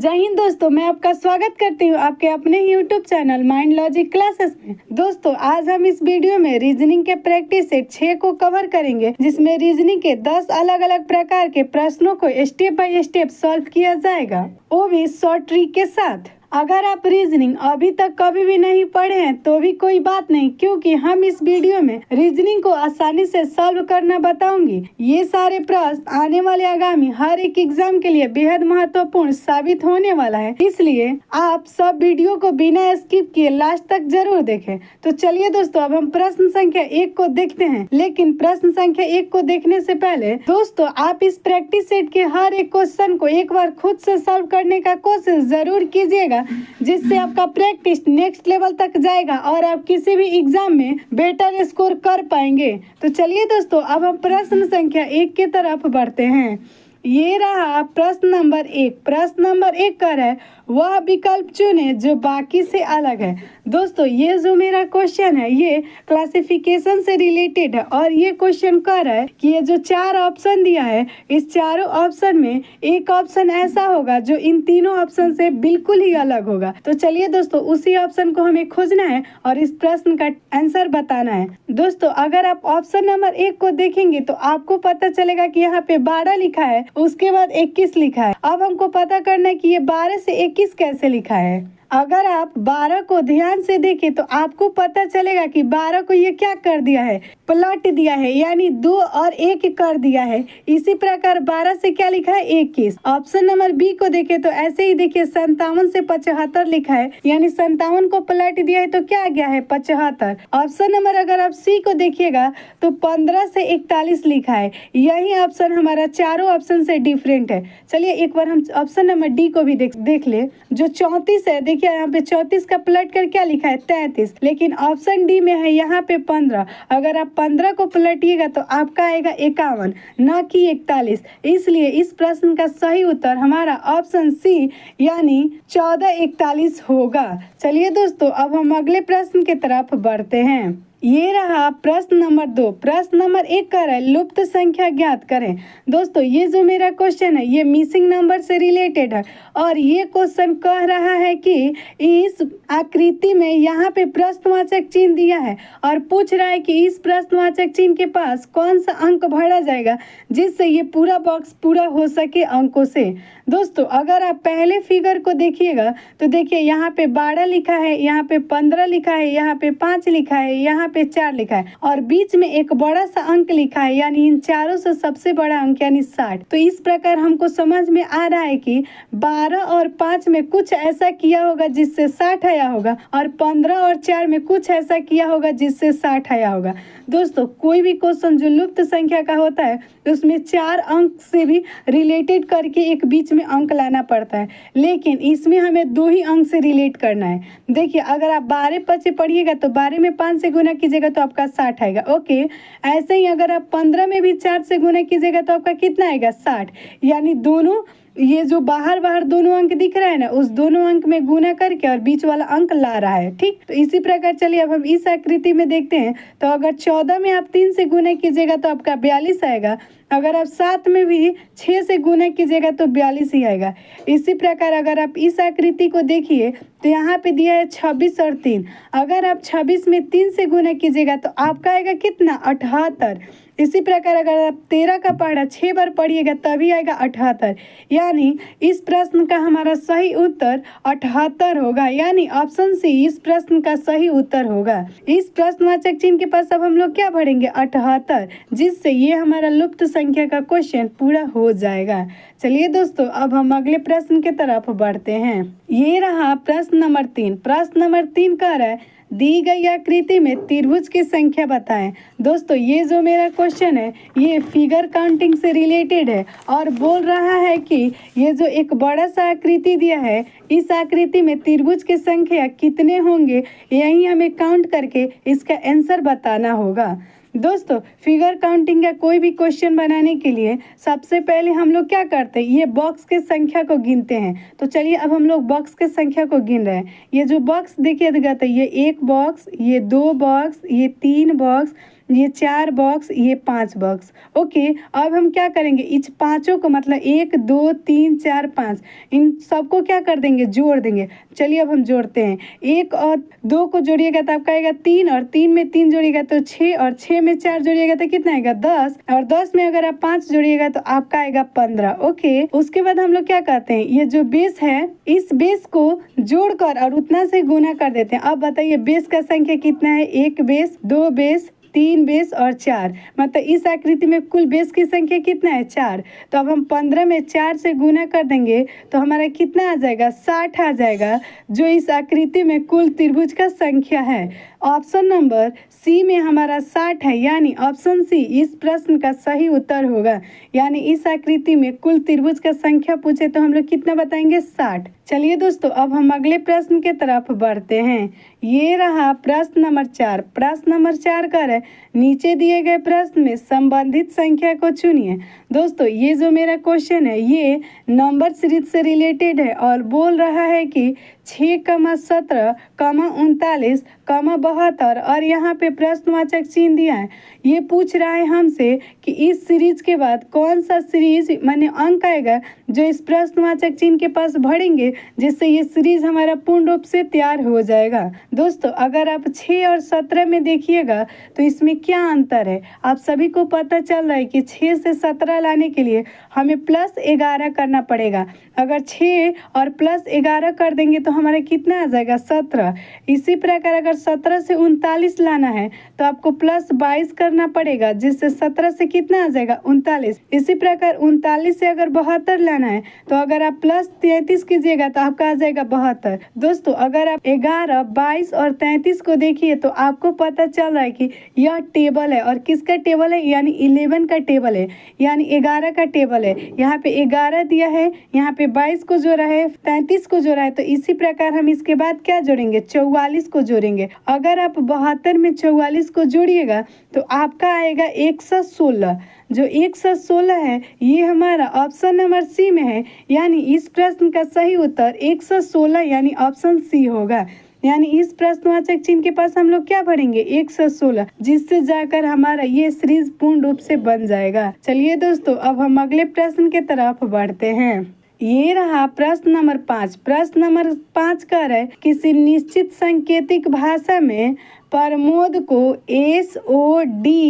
जय हिंद दोस्तों, मैं आपका स्वागत करती हूँ आपके अपने ही YouTube channel mind logic classes में। दोस्तों, आज हम इस वीडियो में रीजनिंग के प्रैक्टिस सेट 6 को कवर करेंगे, जिसमें रीजनिंग के 10 अलग अलग प्रकार के प्रश्नों को स्टेप बाय स्टेप सॉल्व किया जाएगा, वो भी शॉर्ट ट्रिक के साथ। अगर आप रीजनिंग अभी तक कभी भी नहीं पढ़े हैं तो भी कोई बात नहीं, क्योंकि हम इस वीडियो में रीजनिंग को आसानी से सॉल्व करना बताऊंगी। ये सारे प्रश्न आने वाले आगामी हर एक एग्जाम के लिए बेहद महत्वपूर्ण साबित होने वाला है, इसलिए आप सब वीडियो को बिना स्किप किए लास्ट तक जरूर देखें। तो चलिए दोस्तों, अब हम प्रश्न संख्या 1 को देखते हैं। लेकिन प्रश्न संख्या 1 को देखने से पहले दोस्तों, आप इस प्रैक्टिस सेट के हर एक क्वेश्चन को एक बार खुद से सॉल्व करने का कोशिश जरूर कीजिएगा, जिससे आपका प्रैक्टिस नेक्स्ट लेवल तक जाएगा और आप किसी भी एग्जाम में बेटर स्कोर कर पाएंगे। तो चलिए दोस्तों, अब हम प्रश्न संख्या 1 की तरफ बढ़ते हैं। ये रहा प्रश्न नंबर 1। प्रश्न नंबर 1 कर है, वह विकल्प चुने जो बाकी से अलग है। दोस्तों, ये जो मेरा क्वेश्चन है ये क्लासिफिकेशन से रिलेटेड है और ये क्वेश्चन कर रहा है कि ये जो 4 ऑप्शन दिया है, इस चारों ऑप्शन में एक ऑप्शन ऐसा होगा जो इन तीनों ऑप्शन से बिल्कुल ही अलग होगा। तो चलिए दोस्तों, उसी ऑप्शन को हमें खोजना है और इस प्रश्न का आंसर बताना है। दोस्तों, अगर आप ऑप्शन नंबर 1 को देखेंगे तो आपको पता चलेगा कि यहाँ पे 12 लिखा है, उसके बाद 21 लिखा है। अब हमको पता करना है कि ये 12 से 21 कैसे लिखा है। अगर आप 12 को ध्यान से देखें तो आपको पता चलेगा कि 12 को ये क्या कर दिया है, पलट दिया है, यानी 2 और 1 कर दिया है। इसी प्रकार 12 से क्या लिखा है, 21। ऑप्शन नंबर बी को देखें तो ऐसे ही देखिए, 57 से 75 लिखा है, यानी 57 को पलट दिया है तो क्या आ गया है, 75। ऑप्शन नंबर अगर आप सी को देखिएगा तो 15 से 41 लिखा है। यही ऑप्शन हमारा चारों ऑप्शन से डिफरेंट है। चलिए एक बार हम ऑप्शन नंबर डी को भी देख ले। जो 34 है, देखिए यहाँ पे 34 का पलट कर क्या लिखा है, 33, लेकिन ऑप्शन डी में है यहाँ पे 15। अगर आप 15 को पलटिएगा तो आपका आएगा 51, न कि 41। इसलिए इस प्रश्न का सही उत्तर हमारा ऑप्शन सी यानी 1441 होगा। चलिए दोस्तों, अब हम अगले प्रश्न की तरफ बढ़ते हैं। ये रहा प्रश्न नंबर 2। प्रश्न नंबर 1 कर है, लुप्त संख्या ज्ञात करें। दोस्तों, ये जो मेरा क्वेश्चन है ये मिसिंग नंबर से रिलेटेड है और ये क्वेश्चन कह रहा है कि इस आकृति में यहाँ पे प्रश्नवाचक चिन्ह दिया है और पूछ रहा है कि इस प्रश्नवाचक चिन्ह के पास कौन सा अंक भरा जाएगा जिससे ये पूरा बॉक्स पूरा हो सके अंकों से। दोस्तों, अगर आप पहले फिगर को देखिएगा तो देखिए यहाँ पे 12 लिखा है, यहाँ पे 15 लिखा है, यहाँ पे 5 लिखा है, यहाँ पे 4 लिखा है और बीच में एक बड़ा सा अंक लिखा है, यानी इन चारों से सबसे बड़ा अंक यानी 60। तो इस प्रकार हमको समझ में आ रहा है कि 12 और 5 में कुछ ऐसा किया होगा जिससे 60 आया होगा और 15 और 4 में कुछ ऐसा किया होगा जिससे 60 आया होगा। दोस्तों, कोई भी क्वेश्चन जो लुप्त संख्या का होता है उसमें 4 अंक से भी रिलेटेड करके एक बीच में अंक लाना पड़ता है, लेकिन इसमें हमें 2 ही अंक से रिलेट करना है। देखिए, अगर आप 12 पचे पढ़िएगा तो 12 में 5 से गुना कीजिएगा तो आपका 60 आएगा। ओके, ऐसे ही अगर आप 15 में भी 4 से गुना कीजिएगा तो आपका कितना आएगा, 60। यानी दोनों ये जो बाहर दोनों अंक दिख रहा है ना, उस दोनों अंक में गुना करके और बीच वाला अंक ला रहा है। ठीक, तो इसी प्रकार चलिए अब हम इस आकृति में देखते हैं। तो अगर 14 में आप 3 से गुना कीजिएगा तो आपका 42 आएगा। अगर आप 7 में भी 6 से गुना कीजिएगा तो 42 ही आएगा। इसी प्रकार अगर आप इस आकृति को देखिए तो यहाँ पे दिया है 26 और 3। अगर आप 26 में 3 से गुना कीजिएगा तो आपका आएगा कितना, 78। इसी प्रकार अगर आप 13 का पहाड़ा 6 बार पढ़िएगा तभी आएगा 78। यानी इस प्रश्न का हमारा सही उत्तर 78 होगा, यानी ऑप्शन सी इस प्रश्न का सही उत्तर होगा। इस प्रश्नवाचक चिन्ह के पास अब हम लोग क्या भरेंगे, 78, जिससे ये हमारा लुप्त संख्या का क्वेश्चन पूरा हो जाएगा। चलिए दोस्तों, अब हम अगले प्रश्न की तरफ बढ़ते हैं। ये रहा प्रश्न नंबर 3। प्रश्न नंबर 3 कह रहा है, दी गई आकृति में त्रिभुज की संख्या बताएं। दोस्तों, ये जो मेरा क्वेश्चन है ये फिगर काउंटिंग से रिलेटेड है और बोल रहा है कि ये जो एक बड़ा सा आकृति दिया है, इस आकृति में त्रिभुज की संख्या कितने होंगे, यही हमें काउंट करके इसका आंसर बताना होगा। दोस्तों, फिगर काउंटिंग का कोई भी क्वेश्चन बनाने के लिए सबसे पहले हम लोग क्या करते हैं, ये बॉक्स के संख्या को गिनते हैं। तो चलिए अब हम लोग बॉक्स के संख्या को गिन रहे हैं। ये जो बॉक्स देखिएगा तो ये 1 बॉक्स, ये 2 बॉक्स, ये 3 बॉक्स, ये 4 बॉक्स, ये 5 बॉक्स। ओके, अब हम क्या करेंगे, इस पांचों को मतलब 1 2 3 4 5 इन सबको क्या कर देंगे, जोड़ देंगे। चलिए अब हम जोड़ते हैं। 1 और 2 को जोड़िएगा तो आपका आएगा 3, और 3 में 3 जोड़िएगा तो 6, और 6 में 4 जोड़िएगा तो कितना आएगा 10, और 10 में अगर आप 5 जोड़िएगा तो आपका आएगा 15। ओके, उसके बाद हम लोग क्या करते हैं, ये जो बेस है इस बेस को जोड़कर और उतना से गुना कर देते हैं। अब बताइए बेस का संख्या कितना है, 1 बेस, 2 बेस, 3 बेस और 4, मतलब इस आकृति में कुल बेस की संख्या कितना है, 4। तो अब हम 15 में 4 से गुना कर देंगे तो हमारा कितना आ जाएगा, 60 आ जाएगा, जो इस आकृति में कुल त्रिभुज का संख्या है। ऑप्शन नंबर सी में हमारा 60 है, यानी ऑप्शन सी इस प्रश्न का सही उत्तर होगा। यानी इस आकृति में कुल त्रिभुज का संख्या पूछे तो हम लोग कितना बताएंगे, 60। चलिए दोस्तों, अब हम अगले प्रश्न के तरफ बढ़ते हैं। ये रहा प्रश्न नंबर 4। प्रश्न नंबर 4 कर है, नीचे दिए गए प्रश्न में संबंधित संख्या को चुनिए। दोस्तों, ये जो मेरा क्वेश्चन है ये नंबर सीरीज से रिलेटेड है और बोल रहा है कि 6, 17, 39, 72 और यहाँ पे प्रश्नवाचक चिन्ह दिया है। ये पूछ रहा है हमसे कि इस सीरीज के बाद कौन सा सीरीज माने अंक आएगा जो इस प्रश्नवाचक चिन्ह के पास भरेंगे, जिससे ये सीरीज हमारा पूर्ण रूप से तैयार हो जाएगा। दोस्तों, अगर आप 6 और 17 में देखिएगा तो इसमें क्या अंतर है, आप सभी को पता चल रहा है कि 6 से 17 लाने के लिए हमें +11 करना पड़ेगा। अगर 6 और +11 कर देंगे तो हमारा कितना आ जाएगा, 17। इसी प्रकार अगर 17 से 39 लाना है तो आपको +22 करना पड़ेगा, जिससे 17 से कितना आ जाएगा, 39। इसी प्रकार 39 से अगर 72 लाना है तो अगर आप +33 कीजिएगा तो आपका आ जाएगा 72। दोस्तों, अगर आप 11, 22 और 33 को देखिए तो आपको पता चल रहा है कि यह टेबल है, और किसका टेबल है, यानी 11 का टेबल है, यानी 11 का टेबल है। यहाँ पे 11 दिया है, यहाँ पे 22 को जोड़ा है, 33 को जोड़ा है, तो इसी प्रकार हम इसके बाद क्या जोड़ेंगे, 44 को जोड़ेंगे। अगर आप 72 में 44 को जोड़िएगा तो आपका आएगा 116। जो 116 है ये हमारा ऑप्शन नंबर सी में है, यानी इस प्रश्न का सही उत्तर 116 यानी ऑप्शन सी होगा। यानी इस प्रश्नवाचक चिन्ह के पास हम लोग क्या भरेंगे, 116, जिससे जाकर हमारा ये सीरीज पूर्ण रूप से बन जाएगा। चलिए दोस्तों, अब हम अगले प्रश्न के तरफ बढ़ते हैं। ये रहा प्रश्न नंबर 5। प्रश्न नंबर 5 कह रहा है, किसी निश्चित सांकेतिक भाषा में प्रमोद को SODJRA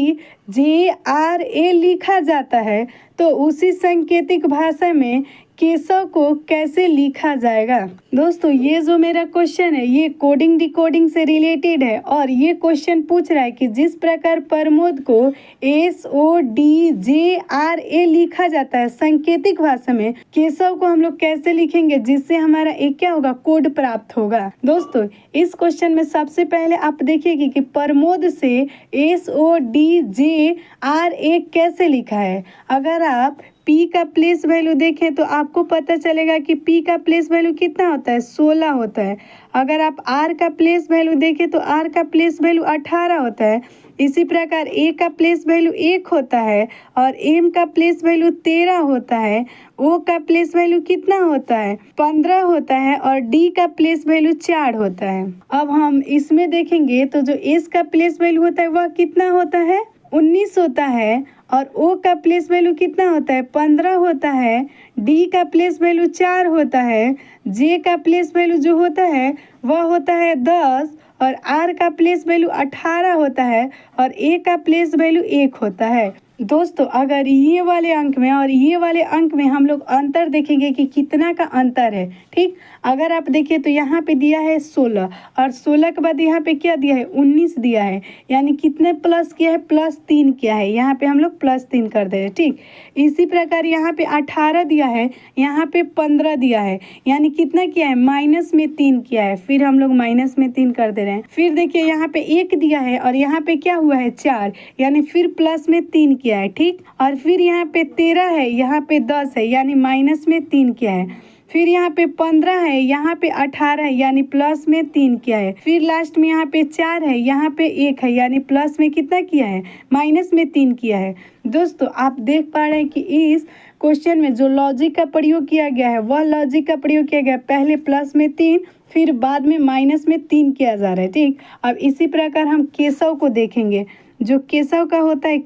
लिखा जाता है तो उसी सांकेतिक भाषा में केशव को कैसे लिखा जाएगा। दोस्तों, ये जो मेरा क्वेश्चन है ये कोडिंग डिकोडिंग से रिलेटेड है, और ये क्वेश्चन पूछ रहा है कि जिस प्रकार प्रमोद को SODJRA लिखा जाता है सांकेतिक भाषा में, केशव को हम लोग कैसे लिखेंगे जिससे हमारा एक क्या होगा, कोड प्राप्त होगा। दोस्तों, इस क्वेश्चन में सबसे पहले आप देखिए कि प्रमोद से SODJRA कैसे लिखा है। अगर आप P का प्लेस वैल्यू देखें तो आपको पता चलेगा कि P का प्लेस वैल्यू कितना होता है, 16 होता है। अगर आप R का प्लेस वैल्यू देखें तो R का प्लेस वैल्यू 18 होता है। इसी प्रकार A का प्लेस वैल्यू 1 होता है, और M का प्लेस वैल्यू 13 होता है। O का प्लेस वैल्यू कितना होता है, 15 होता है, और D का प्लेस वैल्यू 4 होता है। अब हम इसमें देखेंगे तो जो S का प्लेस वैल्यू होता है वह कितना होता है, 19 होता है, और O का प्लेस वैल्यू कितना होता है, 15 होता है। D का प्लेस वैल्यू 4 होता है। J का प्लेस वैल्यू जो होता है वह होता है 10, और R का प्लेस वैल्यू 18 होता है, और A का प्लेस वैल्यू 1 होता है। दोस्तों, अगर ये वाले अंक में और ये वाले अंक में हम लोग अंतर देखेंगे कि कितना का अंतर है। ठीक, अगर आप देखिए तो यहाँ पे दिया है 16, और 16 के बाद यहाँ पे क्या दिया है, 19 दिया है, यानी कितने प्लस किया है, +3 किया है। यहाँ पे हम लोग +3 कर दे रहे हैं। ठीक, इसी प्रकार यहाँ पे 18 दिया है, यहाँ पे 15 दिया है, यानी कितना किया है, -3 किया है। फिर हम लोग -3 कर दे रहे हैं। फिर देखिए यहाँ पे 1 दिया है, और यहाँ पे क्या हुआ है, 4, यानी फिर +3 किया है। ठीक, और फिर यहाँ पे 13 है, यहाँ पे 10 है, यानी -3 किया है। फिर यहाँ पे 15 है, यहाँ पे 18 है, यानी +3 किया है। फिर लास्ट में यहाँ पे 4 है, यहाँ पे 1 है, यानी प्लस में कितना किया है, -3 किया है। दोस्तों, आप देख पा रहे हैं कि इस क्वेश्चन में जो लॉजिक का प्रयोग किया गया है वह लॉजिक का प्रयोग किया गया है, पहले +3 फिर बाद में -3 किया जा रहा है। ठीक, अब इसी प्रकार हम केशव को देखेंगे। जो केशव का होता है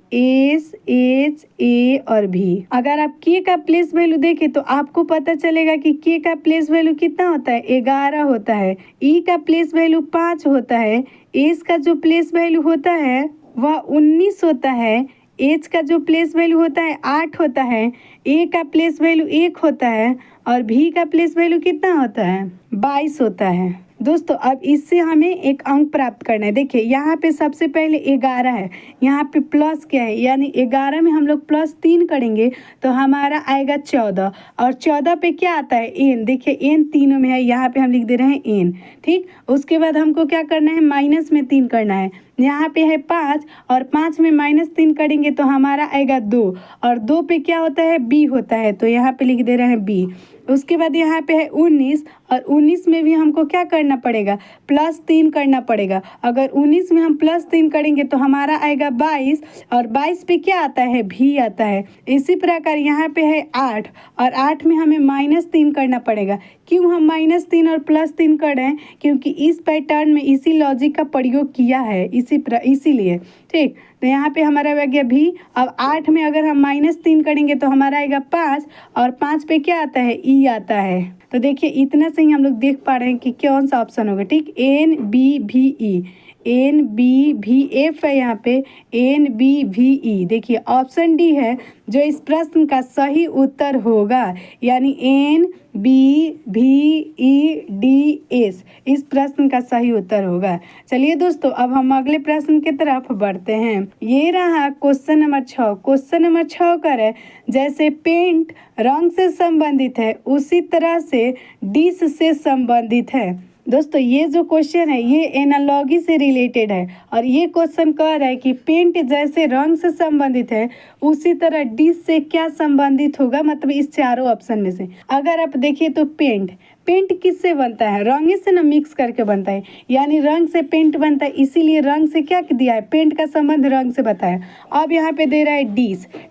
KESHA और भी। अगर आप के का प्लेस वैल्यू देखें तो आपको पता चलेगा कि के का प्लेस वैल्यू कितना होता है, 11 होता है। ई का प्लेस वैल्यू 5 होता है। एस का जो प्लेस वैल्यू होता है वह 19 होता है। एच का जो प्लेस वैल्यू होता है 8 होता है। ए का प्लेस वैल्यू 1 होता है और भी का प्लेस वैल्यू कितना होता है, 22 होता है। दोस्तों अब इससे हमें एक अंक प्राप्त करना है। देखिए यहाँ पे सबसे पहले 11 है, यहाँ पे प्लस क्या है, यानी 11 में हम लोग +3 करेंगे तो हमारा आएगा 14 और 14 पे क्या आता है, एन। देखिए एन तीनों में है, यहाँ पे हम लिख दे रहे हैं एन। ठीक, उसके बाद हमको क्या करना है, माइनस में 3 करना है। यहाँ पे है 5 और 5 में -3 करेंगे तो हमारा आएगा 2 और 2 पे क्या होता है, बी होता है, तो यहाँ पे लिख दे रहे हैं बी। उसके बाद यहाँ पे है 19 और 19 में भी हमको क्या करना पड़ेगा, +3 करना पड़ेगा। अगर 19 में हम +3 करेंगे तो हमारा आएगा 22 और 22 पे क्या आता है, भी आता है। इसी प्रकार यहाँ पे है 8 और 8 में हमें -3 करना पड़ेगा। क्यों हम -3 और +3 कर रहे हैं, क्योंकि इस पैटर्न में इसी लॉजिक का प्रयोग किया है, इसीलिए। ठीक, तो यहाँ पे हमारा आ गया भी। अब 8 में अगर हम -3 करेंगे तो हमारा आएगा 5 और 5 पे क्या आता है, ई आता है। तो देखिए इतना से ही हम लोग देख पा रहे हैं कि कौन सा ऑप्शन होगा। ठीक, NBVE, NBVF है यहाँ पे, NBVE। देखिए ऑप्शन डी है जो इस प्रश्न का सही उत्तर होगा, यानी NBVEDS इस प्रश्न का सही उत्तर होगा। चलिए दोस्तों अब हम अगले प्रश्न की तरफ बढ़ते हैं। ये रहा क्वेश्चन नंबर 6। क्वेश्चन नंबर 6 कर है, जैसे पेंट रंग से संबंधित है उसी तरह से डिश से संबंधित है। दोस्तों ये जो क्वेश्चन है ये एनालॉजी से रिलेटेड है और ये क्वेश्चन कह रहा है कि पेंट जैसे रंग से संबंधित है उसी तरह डिश से क्या संबंधित होगा, मतलब इस चारों ऑप्शन में से। अगर आप देखिए तो पेंट किससे बनता है, रंग से ना मिक्स करके बनता है, यानी रंग से पेंट बनता है, इसीलिए रंग से क्या दिया है, पेंट का संबंध रंग से बताया। अब यहाँ पे दे रहा है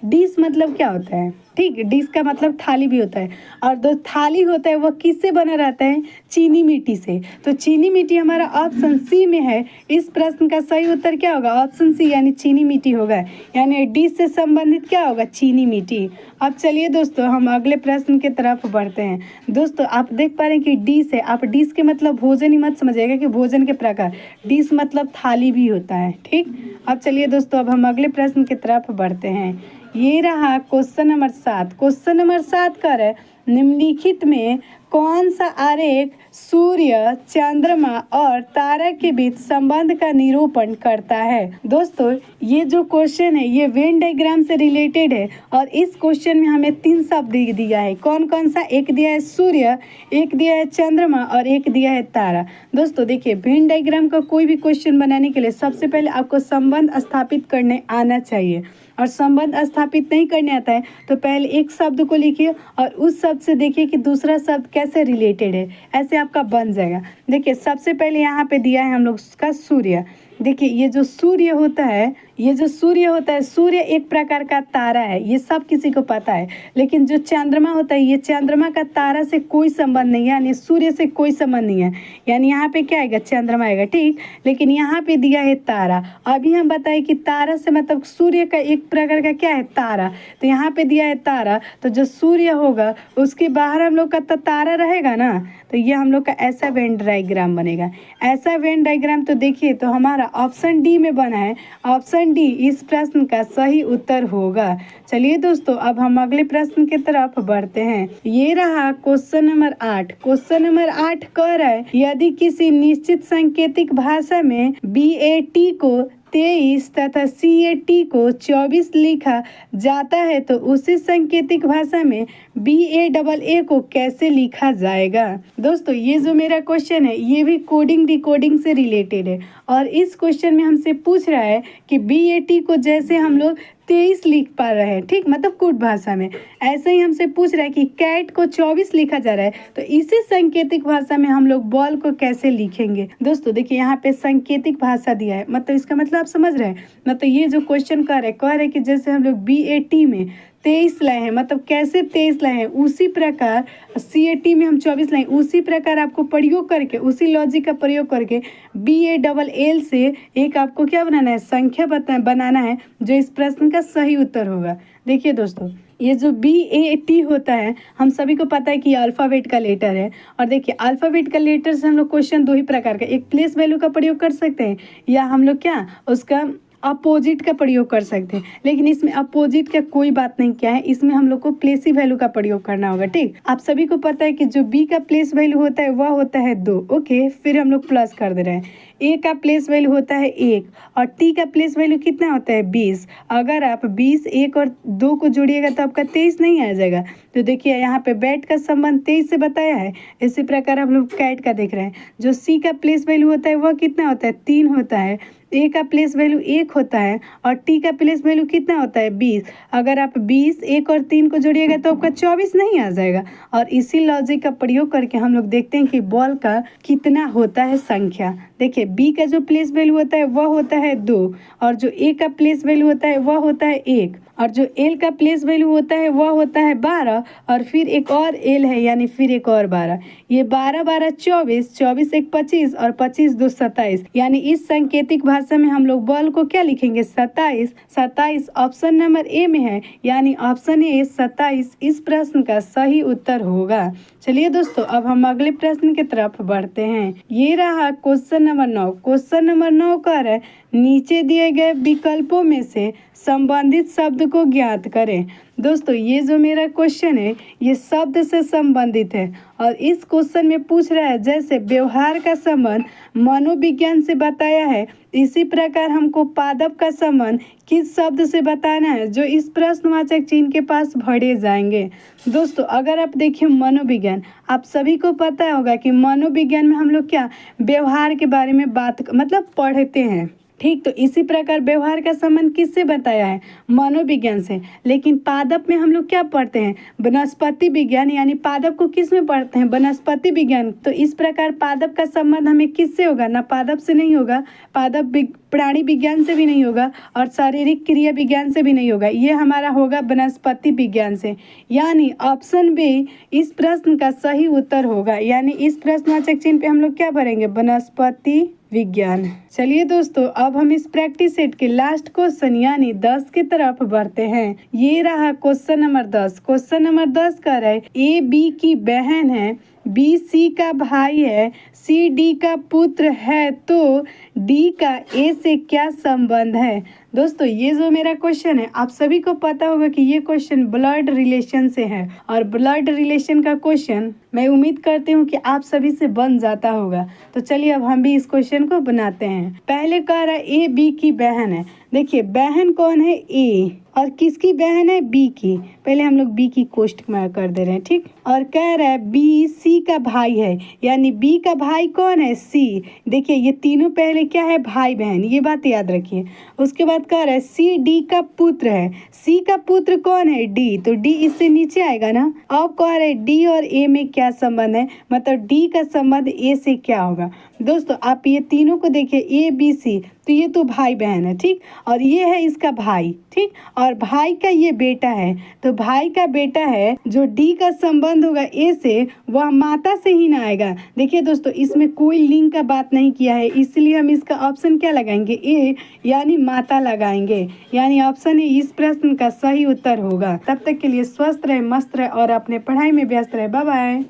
डिश मतलब क्या होता है। ठीक, डिश का मतलब थाली भी होता है और जो थाली होता है वह किससे बना रहता है, चीनी मिट्टी से। तो चीनी मिट्टी हमारा ऑप्शन सी में है। इस प्रश्न का सही उत्तर क्या होगा, ऑप्शन सी यानी चीनी मिट्टी होगा, यानी डिश से संबंधित क्या होगा, चीनी मिट्टी। अब चलिए दोस्तों हम अगले प्रश्न की तरफ बढ़ते हैं। दोस्तों आप देख पा रहे हैं कि डिश है, आप डिश के मतलब भोजन ही मत समझिएगा कि भोजन के प्रकार, डिश मतलब थाली भी होता है। ठीक, अब चलिए दोस्तों अब हम अगले प्रश्न की तरफ बढ़ते हैं। ये रहा क्वेश्चन नंबर 7। क्वेश्चन नंबर 7 कर है, निम्नलिखित में कौन सा आरेख सूर्य, चंद्रमा और तारा के बीच संबंध का निरूपण करता है। दोस्तों ये जो क्वेश्चन है ये वेन डायग्राम से रिलेटेड है और इस क्वेश्चन में हमें 3 शब्द दिया है। कौन कौन सा, एक दिया है सूर्य, एक दिया है चंद्रमा और एक दिया है तारा। दोस्तों देखिए वेन डायग्राम का कोई भी क्वेश्चन बनाने के लिए सबसे पहले आपको संबंध स्थापित करने आना चाहिए और संबंध स्थापित नहीं करने आता है तो पहले एक शब्द को लिखिए और उस शब्द से देखिए कि दूसरा शब्द कैसे रिलेटेड है, ऐसे आपका बन जाएगा। देखिए सबसे पहले यहाँ पे दिया है हम लोग का सूर्य। देखिए ये जो सूर्य होता है, सूर्य एक प्रकार का तारा है, ये सब किसी को पता है। लेकिन जो चंद्रमा होता है ये चंद्रमा का तारा से कोई संबंध नहीं है, यानी सूर्य से कोई संबंध नहीं है, यानी यहाँ पे क्या आएगा, चंद्रमा आएगा। ठीक, लेकिन यहाँ पे दिया है तारा। अभी हम बताए कि तारा से मतलब सूर्य का एक प्रकार का क्या है, तारा, तो यहाँ पे दिया है तारा, तो जो सूर्य होगा उसके बाहर हम लोग का तो तारा रहेगा ना, तो ये हम लोग का ऐसा वेन डायग्राम बनेगा। ऐसा वेन डायग्राम तो देखिए तो हमारा ऑप्शन डी में बना है, ऑप्शन डी इस प्रश्न का सही उत्तर होगा। चलिए दोस्तों अब हम अगले प्रश्न की तरफ बढ़ते हैं। ये रहा क्वेश्चन नंबर 8। क्वेश्चन नंबर 8 कह रहा है, यदि किसी निश्चित सांकेतिक भाषा में BAT को 23 तथा CAT को 24 लिखा जाता है तो उसी सांकेतिक भाषा में BAAA को कैसे लिखा जाएगा। दोस्तों ये जो मेरा क्वेश्चन है ये भी कोडिंग डिकोडिंग से रिलेटेड है और इस क्वेश्चन में हमसे पूछ रहा है कि BAT को जैसे हम लोग 23 लिख पा रहे हैं, ठीक, मतलब कुट भाषा में, ऐसे ही हमसे पूछ रहा है कि कैट को 24 लिखा जा रहा है तो इसी सांकेतिक भाषा में हम लोग बॉल को कैसे लिखेंगे। दोस्तों देखिए यहाँ पे सांकेतिक भाषा दिया है, मतलब इसका मतलब आप समझ रहे हैं, मतलब ये जो क्वेश्चन कह रहे कि जैसे हम लोग BAT में 23 लाए हैं, मतलब कैसे 23 लाए हैं, उसी प्रकार CAT में हम 24 लाए, उसी प्रकार आपको प्रयोग करके, उसी लॉजिक का प्रयोग करके BALL से एक आपको क्या बनाना है, संख्या बनाना है जो इस प्रश्न का सही उत्तर होगा। देखिए दोस्तों, ये जो BAT होता है हम सभी को पता है कि अल्फ़ाबेट का लेटर है। और देखिए अल्फ़ाबेट का लेटर से हम लोग क्वेश्चन दो ही प्रकार का, एक प्लेस वैल्यू का प्रयोग कर सकते हैं या हम लोग क्या उसका अपोजिट का प्रयोग कर सकते हैं। लेकिन इसमें अपोजिट का कोई बात नहीं क्या है, इसमें हम लोग को प्लेस वैल्यू का प्रयोग करना होगा। ठीक, आप सभी को पता है कि जो B का प्लेस वैल्यू होता है वह होता है 2। ओके, फिर हम लोग प्लस कर दे रहे हैं। A का प्लेस वैल्यू होता है 1 और T का प्लेस वैल्यू कितना होता है 20। अगर आप 20 1 और 2 को जोड़िएगा तो आपका 23 नहीं आ जाएगा। तो देखिए यहाँ पे बैट का संबंध 23 से बताया है। इसी प्रकार हम लोग कैट का देख रहे हैं, जो C का प्लेस वैल्यू होता है वह कितना होता है 3 होता है। A का प्लेस वैल्यू 1 होता है और T का प्लेस वैल्यू कितना होता है 20। अगर आप 20 1 और 3 को जोड़िएगा तो आपका 24 नहीं आ जाएगा। और इसी लॉजिक का प्रयोग करके हम लोग देखते हैं कि बॉल का कितना होता है संख्या। देखिए B का जो प्लेस वैल्यू होता है वह होता है 2 और जो A का प्लेस वैल्यू होता है वह होता है 1 और जो L का प्लेस वैल्यू होता है वह होता है 12 और फिर एक और L है यानी फिर एक और 12। ये 12 12 24, 24 1 25 और 25 2 27। यानी इस सांकेतिक भाषा में हम लोग बॉल को क्या लिखेंगे 27। 27 ऑप्शन नंबर A में है, यानी ऑप्शन A 27 इस प्रश्न का सही उत्तर होगा। चलिए दोस्तों, अब हम अगले प्रश्न की तरफ बढ़ते हैं। ये रहा क्वेश्चन नंबर 9। क्वेश्चन नंबर 9 कह रहा है नीचे दिए गए विकल्पों में से संबंधित शब्द को ज्ञात करें। दोस्तों, ये जो मेरा क्वेश्चन है ये शब्द से संबंधित है और इस क्वेश्चन में पूछ रहा है जैसे व्यवहार का संबंध मनोविज्ञान से बताया है, इसी प्रकार हमको पादप का संबंध किस शब्द से बताना है जो इस प्रश्नवाचक चिन्ह के पास भरे जाएंगे। दोस्तों, अगर आप देखिए मनोविज्ञान, आप सभी को पता होगा कि मनोविज्ञान में हम लोग क्या व्यवहार के बारे में बात मतलब पढ़ते हैं। ठीक, तो इसी प्रकार व्यवहार का संबंध किससे बताया है मनोविज्ञान से। लेकिन पादप में हम लोग क्या पढ़ते हैं वनस्पति विज्ञान, यानी पादप को किस में पढ़ते हैं वनस्पति विज्ञान। तो इस प्रकार पादप का संबंध हमें किससे होगा, ना पादप से नहीं होगा, पादप प्राणी विज्ञान से भी नहीं होगा और शारीरिक क्रिया विज्ञान से भी नहीं होगा, ये हमारा होगा वनस्पति विज्ञान से। यानी ऑप्शन बी इस प्रश्न का सही उत्तर होगा। यानी इस प्रश्नवाचक चिन्ह पे हम लोग क्या भरेंगे वनस्पति विज्ञान। चलिए दोस्तों, अब हम इस प्रैक्टिस सेट के लास्ट क्वेश्चन यानी 10 की तरफ बढ़ते हैं। ये रहा क्वेश्चन नंबर 10। क्वेश्चन नंबर 10 कह रहा है A B की बहन है, B C का भाई है, C D का पुत्र है, तो D का A से क्या संबंध है। दोस्तों, ये जो मेरा क्वेश्चन है आप सभी को पता होगा कि ये क्वेश्चन ब्लड रिलेशन से है और ब्लड रिलेशन का क्वेश्चन मैं उम्मीद करती हूँ कि आप सभी से बन जाता होगा। तो चलिए अब हम भी इस क्वेश्चन को बनाते हैं। पहले कह रहा है A B की बहन है। देखिए बहन कौन है A और किसकी बहन है B की। पहले हम लोग B की कोष्ट में कर दे रहे हैं, ठीक। और कह रहा है B C का भाई है, यानी B का भाई कौन है C। देखिए ये तीनों पहले क्या है भाई बहन, ये बात याद रखिए। उसके बाद कह रहा है C D का पुत्र है, C का पुत्र कौन है D, तो D इससे नीचे आएगा ना। अब कह रहे हैं D और A में क्या संबंध है, मतलब D का संबंध A से क्या होगा। दोस्तों आप ये तीनों को देखिए A B C, तो ये तो भाई बहन है, ठीक। और ये है इसका भाई, ठीक। और भाई का ये बेटा है, तो भाई का बेटा है जो D का संबंध होगा A से, वह माता से ही ना आएगा। देखिए दोस्तों इसमें कोई लिंग का बात नहीं किया है, इसलिए हम इसका ऑप्शन क्या लगाएंगे A, यानी माता लगाएंगे। यानी ऑप्शन ए इस प्रश्न का सही उत्तर होगा। तब तक के लिए स्वस्थ रहे, मस्त रहे और अपने पढ़ाई में व्यस्त रहे। Bye bye.